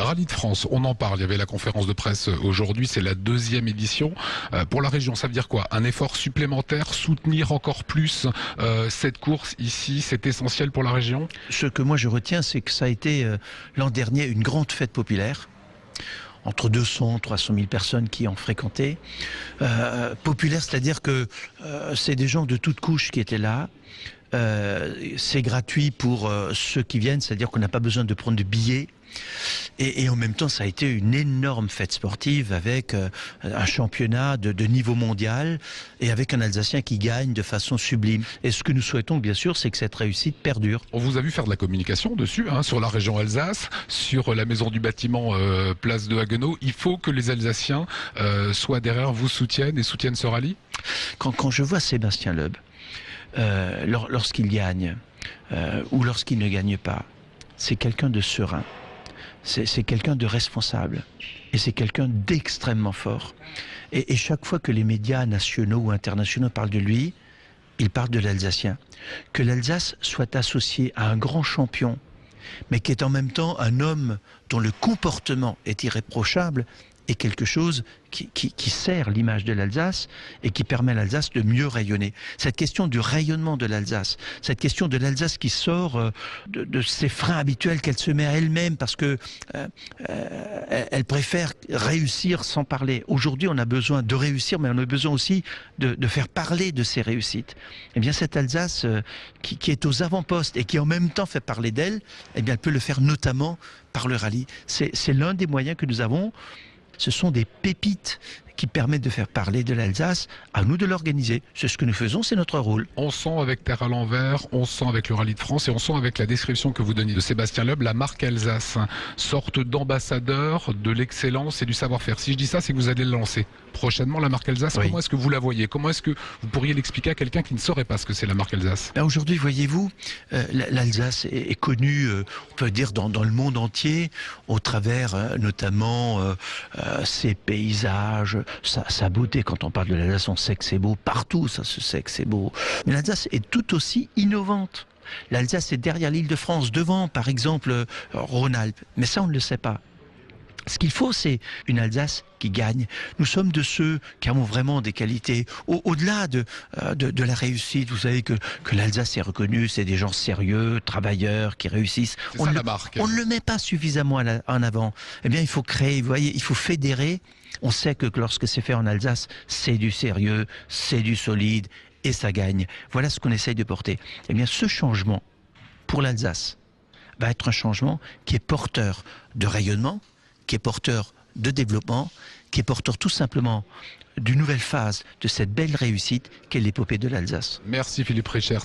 Rallye de France, on en parle. Il y avait la conférence de presse aujourd'hui, c'est la 2e édition. Pour la région, ça veut dire quoi? Un effort supplémentaire, soutenir encore plus cette course ici, c'est essentiel pour la région? Ce que moi je retiens, c'est que ça a été l'an dernier une grande fête populaire. Entre 200 et 300 000 personnes qui ont fréquenté. Populaire, c'est-à-dire que c'est des gens de toutes couches qui étaient là. C'est gratuit pour ceux qui viennent, c'est-à-dire qu'on n'a pas besoin de prendre de billets. Et en même temps, ça a été une énorme fête sportive avec un championnat de niveau mondial et avec un Alsacien qui gagne de façon sublime. Et ce que nous souhaitons, bien sûr, c'est que cette réussite perdure. On vous a vu faire de la communication dessus, sur la région Alsace, sur la maison du bâtiment place de Haguenau. Il faut que les Alsaciens soient derrière, vous soutiennent et soutiennent ce rallye. Quand je vois Sébastien Loeb, lorsqu'il gagne ou lorsqu'il ne gagne pas, c'est quelqu'un de serein. C'est quelqu'un de responsable et c'est quelqu'un d'extrêmement fort. Et chaque fois que les médias nationaux ou internationaux parlent de lui, ils parlent de l'Alsacien. Que l'Alsace soit associée à un grand champion, mais qui est en même temps un homme dont le comportement est irréprochable, est quelque chose qui sert l'image de l'Alsace et qui permet à l'Alsace de mieux rayonner. Cette question du rayonnement de l'Alsace, cette question de l'Alsace qui sort de ses freins habituels qu'elle se met à elle-même parce que elle préfère réussir sans parler. Aujourd'hui, on a besoin de réussir, mais on a besoin aussi de faire parler de ses réussites. Eh bien, cette Alsace qui est aux avant-postes et qui en même temps fait parler d'elle, eh bien, elle peut le faire notamment par le rallye. C'est l'un des moyens que nous avons. Ce sont des pépites qui permettent de faire parler de l'Alsace, à nous de l'organiser. C'est ce que nous faisons, c'est notre rôle. On sent avec Terre à l'envers, on sent avec le Rallye de France et on sent avec la description que vous donniez de Sébastien Loeb, la marque Alsace, sorte d'ambassadeur de l'excellence et du savoir-faire. Si je dis ça, c'est que vous allez le lancer prochainement, la marque Alsace. Oui. Comment est-ce que vous la voyez? Comment est-ce que vous pourriez l'expliquer à quelqu'un qui ne saurait pas ce que c'est la marque Alsace? Aujourd'hui, voyez-vous, l'Alsace est connue, on peut dire, dans le monde entier, au travers notamment ses paysages, sa beauté. Quand on parle de l'Alsace, on sait que c'est beau. Partout, ça se sait que c'est beau. Mais l'Alsace est tout aussi innovante. L'Alsace est derrière l'Île-de-France, devant, par exemple, Rhône-Alpes. Mais ça, on ne le sait pas. Ce qu'il faut, c'est une Alsace qui gagne. Nous sommes de ceux qui avons vraiment des qualités. Au-delà de la réussite, vous savez que l'Alsace est reconnue, c'est des gens sérieux, travailleurs, qui réussissent. C'est ça la marque. On ne le met pas suffisamment en avant. Eh bien, il faut créer, vous voyez, il faut fédérer. On sait que lorsque c'est fait en Alsace, c'est du sérieux, c'est du solide, et ça gagne. Voilà ce qu'on essaye de porter. Eh bien, ce changement, pour l'Alsace, va être un changement qui est porteur de rayonnement, qui est porteur de développement, qui est porteur tout simplement d'une nouvelle phase de cette belle réussite qu'est l'épopée de l'Alsace. Merci Philippe Richert.